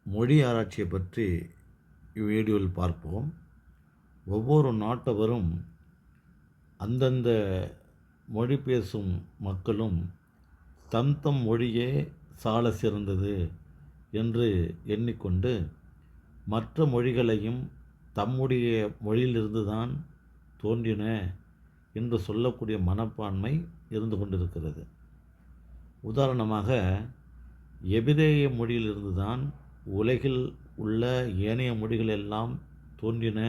மொழி ஆராய்ச்சியை பற்றி இவ்வீடியோவில் பார்ப்போம். ஒவ்வொரு நாட்டவரும் அந்தந்த மொழி பேசும் மக்களும் தம் மொழியே சால சிறந்தது என்று எண்ணிக்கொண்டு மற்ற மொழிகளையும் தம்முடைய மொழியிலிருந்து தான் தோன்றின என்று சொல்லக்கூடிய மனப்பான்மை இருந்து கொண்டிருக்கிறது. உதாரணமாக, எபிரேய மொழியிலிருந்து தான் உலகில் உள்ள ஏனைய மொழிகள் எல்லாம் தோன்றின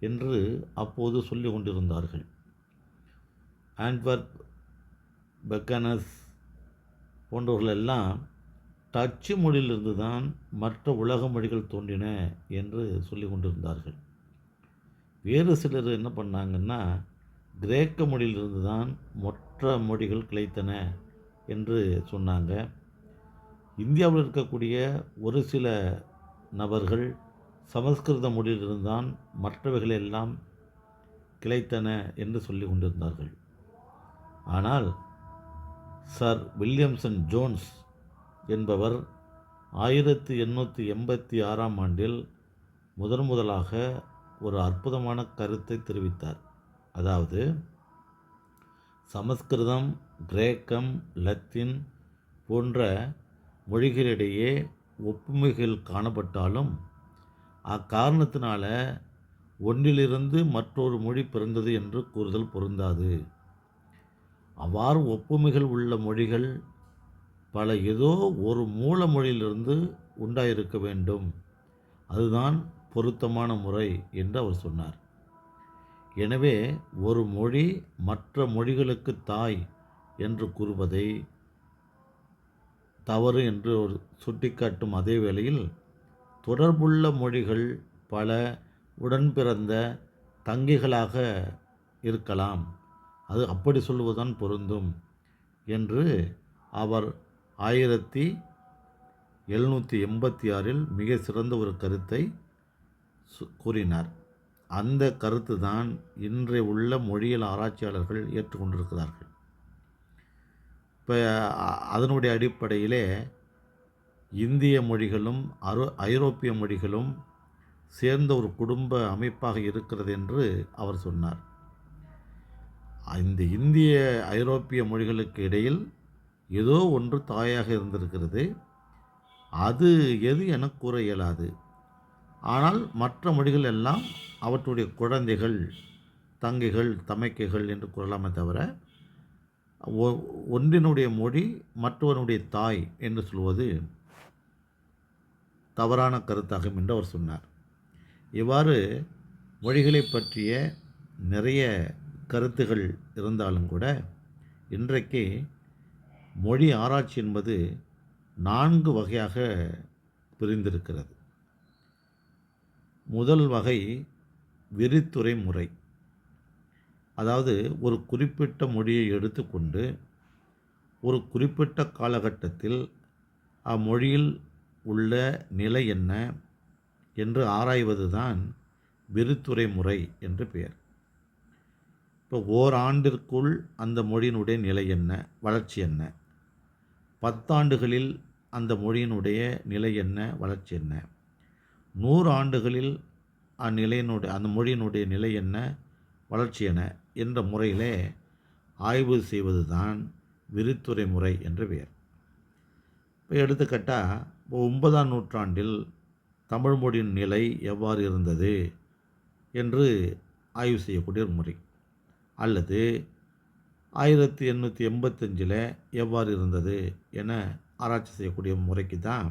என்று அப்போது சொல்லி கொண்டிருந்தார்கள். ஆண்ட்வர்ப், பெக்கனஸ் போன்றவர்களெல்லாம் டச்சு மொழியிலிருந்து தான் மற்ற உலக மொழிகள் தோன்றின என்று சொல்லி கொண்டிருந்தார்கள். வேறு சிலர் என்ன பண்ணாங்கன்னா, கிரேக்க மொழியிலிருந்து தான் மற்ற மொழிகள் கிளைத்தன என்று சொன்னாங்க. இந்தியாவில் இருக்கக்கூடிய ஒரு சில நபர்கள் சமஸ்கிருத மொழியிலிருந்து தான் மற்றவைகள் எல்லாம் கிளைத்தன என்று சொல்லி கொண்டிருந்தார்கள். ஆனால் சர் வில்லியம்சன் ஜோன்ஸ் என்பவர் 1886ஆம் ஆண்டில் முதலாக ஒரு அற்புதமான கருத்தை தெரிவித்தார். அதாவது, சமஸ்கிருதம், கிரேக்கம், லத்தீன் போன்ற மொழிகளிடையே ஒப்புமைகள் காணப்பட்டாலும் அக்காரணத்தினால ஒன்றிலிருந்து மற்றொரு மொழி பிறந்தது என்று கூறுதல் பொருந்தாது. அவ்வாறு ஒப்புமைகள் உள்ள மொழிகள் பல ஏதோ ஒரு மூல மொழியிலிருந்து உண்டாயிருக்க வேண்டும். அதுதான் பொருத்தமான முறை என்று அவர் சொன்னார். எனவே ஒரு மொழி மற்ற மொழிகளுக்கு தாய் என்று கூறுவதை தவறு என்று சுட்டிக்காட்டும் அதே வேளையில், தொடர்புள்ள மொழிகள் பல உடன்பிறந்த தங்கைகளாக இருக்கலாம், அது அப்படி சொல்வதுதான் பொருந்தும் என்று அவர் 1786இல் மிக சிறந்த ஒரு கருத்தை கூறினார். அந்த கருத்து தான் இன்றைய உள்ள மொழியியல் ஆராய்ச்சியாளர்கள் ஏற்றுக்கொண்டிருக்கிறார்கள். இப்போ அதனுடைய அடிப்படையிலே இந்திய மொழிகளும் ஐரோப்பிய மொழிகளும் சேர்ந்த ஒரு குடும்ப அமைப்பாக இருக்கிறது என்று அவர் சொன்னார். இந்த இந்திய ஐரோப்பிய மொழிகளுக்கு இடையில் ஏதோ ஒன்று தாயாக இருந்திருக்கிறது. அது எது என கூற இயலாது. ஆனால் மற்ற மொழிகள் எல்லாம் அவற்றுடைய குழந்தைகள், தங்கைகள், தமைக்கைகள் என்று கூறலாமே தவிர, ஒன்றினுடைய மொழி மற்றவனுடைய தாய் என்று சொல்வது தவறான கருத்தாகும் என்று அவர் சொன்னார். இவ்வாறு மொழிகளை பற்றிய நிறைய கருத்துகள் இருந்தாலும் கூட இன்றைக்கு மொழி ஆராய்ச்சி என்பது 4 வகையாக பிரிந்திருக்கிறது. முதல் வகை விரித்துரை முறை. அதாவது, ஒரு குறிப்பிட்ட மொழியை எடுத்துக்கொண்டு ஒரு குறிப்பிட்ட காலகட்டத்தில் அம்மொழியில் உள்ள நிலை என்ன என்று ஆராய்வது தான் விரித்துரை முறை என்று பெயர். இப்போ ஓராண்டிற்குள் அந்த மொழியினுடைய நிலை என்ன, வளர்ச்சி என்ன, 10 ஆண்டுகளில் அந்த மொழியினுடைய நிலை என்ன, வளர்ச்சி என்ன, 100 ஆண்டுகளில் அந்த மொழியினுடைய நிலை என்ன, வளர்ச்சி என்ன என்ற முறையிலே ஆய்வு செய்வது தான் விரித்துரை முறை என்று பெயர். இப்போ எடுத்துக்காட்டால், 9ஆம் நூற்றாண்டில் தமிழ் மொழியின் நிலை எவ்வாறு இருந்தது என்று ஆய்வு செய்யக்கூடிய ஒரு முறை, அல்லது 1885இல் எவ்வாறு இருந்தது என ஆராய்ச்சி செய்யக்கூடிய முறைக்கு தான்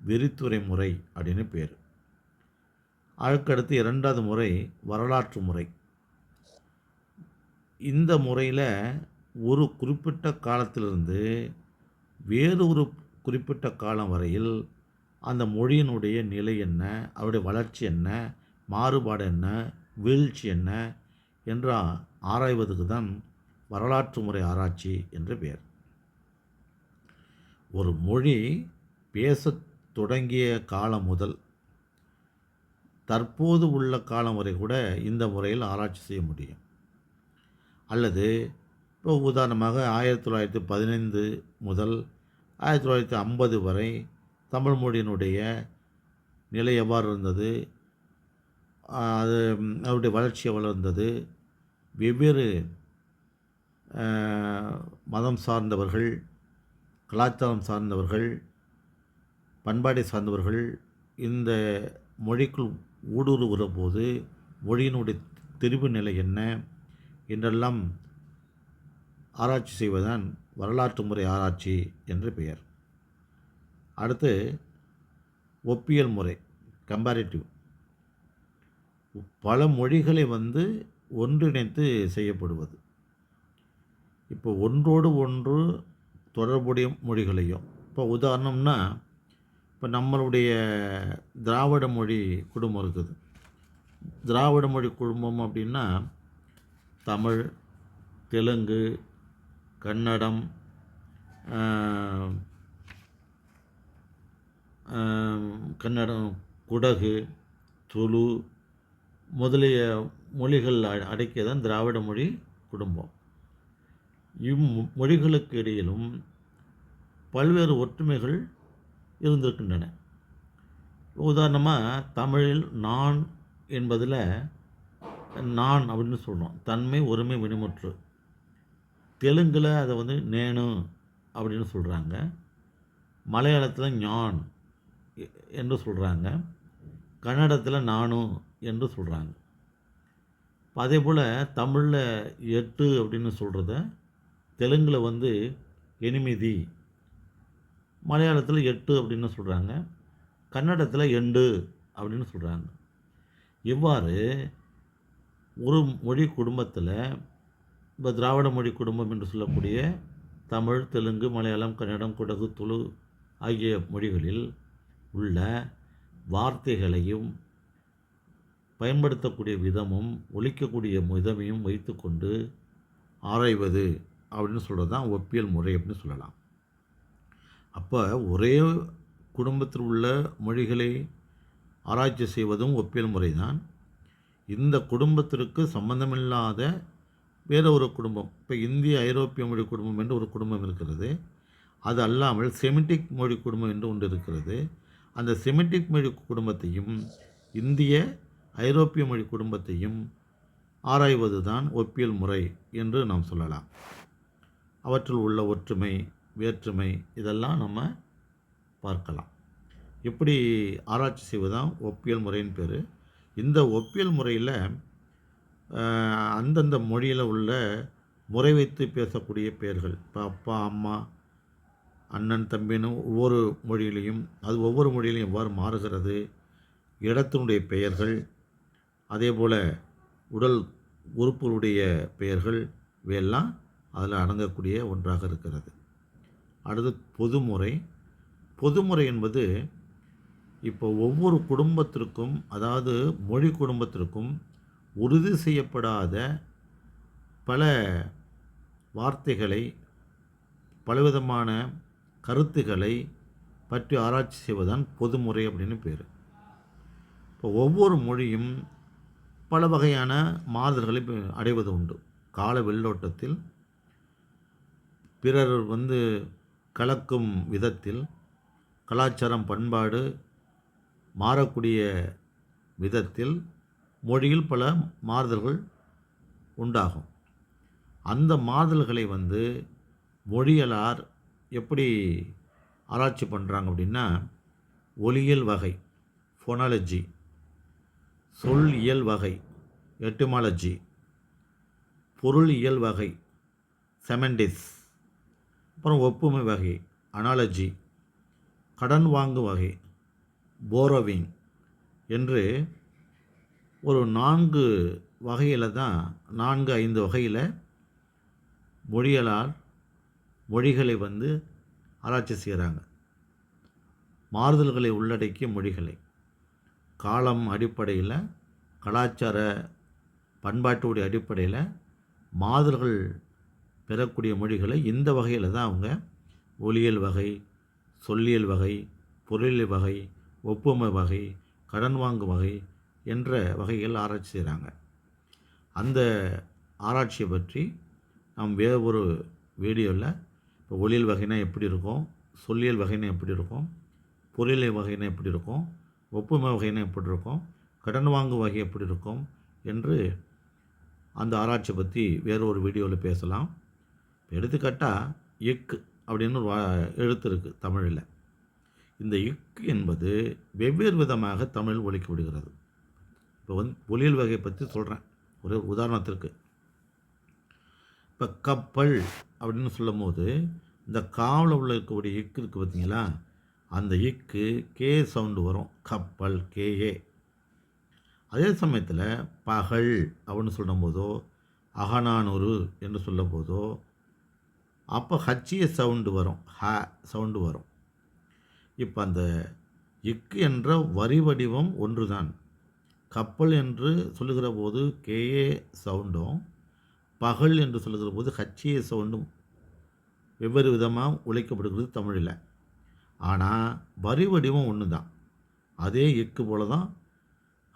விரித்துரை முறை அப்படின்னு பேர். அதுக்கடுத்து 2வது முறை வரலாற்று முறை. இந்த முறையில் ஒரு குறிப்பிட்ட காலத்திலிருந்து வேறு ஒரு குறிப்பிட்ட காலம் வரையில் அந்த மொழியினுடைய நிலை என்ன, அவருடைய வளர்ச்சி என்ன, மாறுபாடு என்ன, வீழ்ச்சி என்ன என்று ஆராய்வதுக்கு தான் வரலாற்று முறை ஆராய்ச்சி என்று பெயர். ஒரு மொழி பேசத் தொடங்கிய காலம் முதல் தற்போது உள்ள காலம் வரை கூட இந்த முறையில் ஆராய்ச்சி செய்ய முடியும். அல்லது இப்போ உதாரணமாக 1915 முதல் 1950 வரை தமிழ் மொழியினுடைய நிலை எவ்வாறு இருந்தது, அது அதனுடைய வளர்ச்சி எவ்வளோ இருந்தது, வெவ்வேறு மதம் சார்ந்தவர்கள், கலாச்சாரம் சார்ந்தவர்கள், பண்பாட்டை சார்ந்தவர்கள் இந்த மொழிக்குள் ஊடுருவுகிற போது மொழியினுடைய தெரிவு நிலை என்ன என்றெல்லாம் ஆராய்ச்சி செய்வதுதான் வரலாற்று முறை ஆராய்ச்சி என்று பெயர். அடுத்து ஒப்பியல் முறை, கம்பேரிட்டிவ். பல மொழிகளை ஒன்றிணைத்து செய்யப்படுவது. இப்போ ஒன்றோடு ஒன்று தொடர்புடைய மொழிகளையும், இப்போ உதாரணம்னா, இப்போ நம்மளுடைய திராவிட மொழி குடும்பம் இருக்குது. திராவிட மொழி குடும்பம் அப்படின்னா தமிழ், தெலுங்கு, கன்னடம், குடகு, துளு முதலிய மொழிகள் அடக்கியதான் திராவிட மொழி குடும்பம். இம்மொழிகளுக்கு இடையிலும் பல்வேறு ஒற்றுமைகள் இருந்திருக்கின்றன. உதாரணமாக தமிழில் நான் என்பதில் நான் அப்படின்னு சொல்கிறோம், தன்மை ஒருமை வினைமுற்று. தெலுங்கில் அதை நேனு அப்படின்னு சொல்கிறாங்க. மலையாளத்தில் ஞான் என்று சொல்கிறாங்க. கன்னடத்தில் நானு என்று சொல்கிறாங்க. அதே போல் தமிழில் எட்டு அப்படின்னு சொல்கிறத தெலுங்கில் எனிமிதி, மலையாளத்தில் எட்டு அப்படின்னு சொல்கிறாங்க, கன்னடத்தில் எண்டு அப்படின்னு சொல்கிறாங்க. இவ்வாறு ஒரு மொழி குடும்பத்தில், இப்போ திராவிட மொழி குடும்பம் என்று சொல்லக்கூடிய தமிழ், தெலுங்கு, மலையாளம், கன்னடம், குடகு, துளு ஆகிய மொழிகளில் உள்ள வார்த்தைகளையும் பயன்படுத்தக்கூடிய விதமும் ஒலிக்கக்கூடிய விதமையும் வைத்துக்கொண்டு ஆராய்வது அப்படின்னு சொல்கிறது தான் ஒப்பியல் முறை அப்படின்னு சொல்லலாம். அப்போ ஒரே குடும்பத்தில் உள்ள மொழிகளை ஆராய்ச்சி செய்வதும் ஒப்பியல் முறை தான். இந்த குடும்பத்திற்கு சம்பந்தமில்லாத வேறு ஒரு குடும்பம், இப்போ இந்திய ஐரோப்பிய மொழி குடும்பம் என்று ஒரு குடும்பம் இருக்கிறது. அது அல்லாமல் செமிட்டிக் மொழி குடும்பம் என்று ஒன்று இருக்கிறது. அந்த செமிட்டிக் மொழி குடும்பத்தையும் இந்திய ஐரோப்பிய மொழி குடும்பத்தையும் ஆராய்வது தான் ஒப்பியல் முறை என்று நாம் சொல்லலாம். அவற்றில் உள்ள ஒற்றுமை, வேற்றுமை இதெல்லாம் நம்ம பார்க்கலாம். இப்படி ஆராய்ச்சி செய்வதுதான் ஒப்பியல் முறையின் பேர். இந்த ஒப்பியல் முறையில் அந்தந்த மொழியில் உள்ள முறை வைத்து பேசக்கூடிய பெயர்கள், இப்போ அப்பா, அம்மா, அண்ணன், தம்பின்னு ஒவ்வொரு மொழியிலையும், அது ஒவ்வொரு மொழியிலையும் எவ்வாறு மாறுகிறது, இடத்தினுடைய பெயர்கள், அதே போல் உடல் உறுப்புகளுடைய பெயர்கள், இவையெல்லாம் அதில் அடங்கக்கூடிய ஒன்றாக இருக்கிறது. அடுத்து பொதுமுறை. பொதுமுறை என்பது இப்போ ஒவ்வொரு குடும்பத்திற்கும், அதாவது மொழி குடும்பத்திற்கும் உறுதி செய்யப்படாத பல வார்த்தைகளை, பலவிதமான கருத்துக்களை பற்றி ஆராய்ச்சி செய்வதுதான் பொதுமுறை அப்படின்னு பேர். இப்போ ஒவ்வொரு மொழியும் பல வகையான மாறுதல்களை அடைவது உண்டு. கால வெள்ளோட்டத்தில் பிறர் கலக்கும் விதத்தில், கலாச்சாரம், பண்பாடு மாறக்கூடிய விதத்தில் மொழியில் பல மாறுதல்கள் உண்டாகும். அந்த மாறுதல்களை மொழியலார் எப்படி ஆராய்ச்சி பண்ணுறாங்க அப்படின்னா, ஒலியியல் வகை, ஃபோனாலஜி, சொல் இயல் வகை, எட்டிமாலஜி, பொருள் இயல் வகை, செமண்டிக்ஸ், அப்புறம் ஒப்புமை வகை, அனாலஜி, கடன் வாங்கு வகை, போரோவிங் என்று ஒரு 4 வகையில் தான், 4-5 வகையில் மொழியலார் மொழிகளை ஆராய்ச்சி செய்கிறாங்க. மாறுதல்களை உள்ளடக்கிய மொழிகளை காலம் அடிப்படையில், கலாச்சார பண்பாட்டுடைய அடிப்படையில் மாறுதல்கள் பெறக்கூடிய மொழிகளை இந்த வகையில் தான் அவங்க ஒலியியல் வகை, சொல்லியல் வகை, பொருளியல் வகை, ஒப்புமை வகை, கடன் வாங்கும் வகை என்ற வகைகள் ஆராய்ச்சி செய்கிறாங்க. அந்த ஆராய்ச்சியை பற்றி நாம் வேறு ஒரு வீடியோவில், இப்போ ஒலியியல் வகைனா எப்படி இருக்கும், சொல்லியல் வகைனா எப்படி இருக்கும், பொருளியல் வகைனா எப்படி இருக்கும், ஒப்புமை வகைனா எப்படி இருக்கும், கடன் வாங்கும் வகை எப்படி இருக்கும் என்று அந்த ஆராய்ச்சியை பற்றி வேறு ஒரு வீடியோவில் பேசலாம். எடுத்துக்காட்டா எக்கு அப்படின்னு ஒரு எழுத்து இருக்குது தமிழில். இந்த இக்கு என்பது வெவ்வேறு விதமாக தமிழ் ஒலிக்கப்படுகிறது. இப்போ ஒலியல் வகையை பற்றி சொல்கிறேன் ஒரு உதாரணத்திற்கு. இப்போ கப்பல் அப்படின்னு சொல்லும்போது இந்த காவில் உள்ள இருக்கக்கூடிய இக்கு இருக்குது பார்த்தீங்களா, அந்த இக்கு கே சவுண்டு வரும், கப்பல் கேஏ. அதே சமயத்தில் பகல் அப்படின்னு சொல்லும் போதோ அகநானூறு என்று சொல்லும் போதோ அப்போ ஹச்சிய சவுண்டு வரும், ஹ சவுண்டு வரும். இப்போ அந்த இக்கு என்ற வரி வடிவம் ஒன்று தான். கப்பல் என்று சொல்லுகிற போது கேஏ சவுண்டும், பகல் என்று சொல்லுகிற போது ஹச்சிய சவுண்டும் வெவ்வேறு விதமாக உழைக்கப்படுகிறது தமிழில். ஆனால் வரி வடிவம் ஒன்று தான். அதே இக்கு போல தான்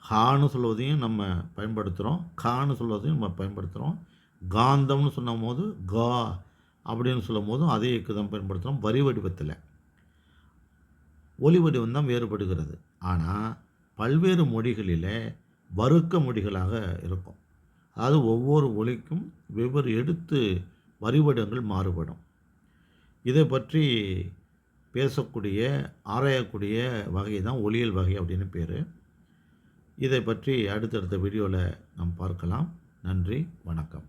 ஹான்னு சொல்வதையும் நம்ம பயன்படுத்துகிறோம், கான்னு சொல்வதையும் நம்ம பயன்படுத்துகிறோம். காந்தம்னு சொன்னும் போது கா அப்படின்னு சொல்லும் போதும் அதே இக்கு தான் பயன்படுத்துகிறோம். வரி வடிவத்தில் ஒலி வடிவம் தான் வேறுபடுகிறது. ஆனால் பல்வேறு மொழிகளில் வறுக்க மொழிகளாக இருக்கும். அதாவது ஒவ்வொரு ஒலிக்கும் வெவ்வேறு எழுத்து வரிவடிவங்கள் மாறுபடும். இதை பற்றி பேசக்கூடிய ஆராயக்கூடிய வகை தான் ஒலியல் வகை அப்படின்னு பேர். இதை பற்றி அடுத்தடுத்த வீடியோவில் நாம் பார்க்கலாம். நன்றி, வணக்கம்.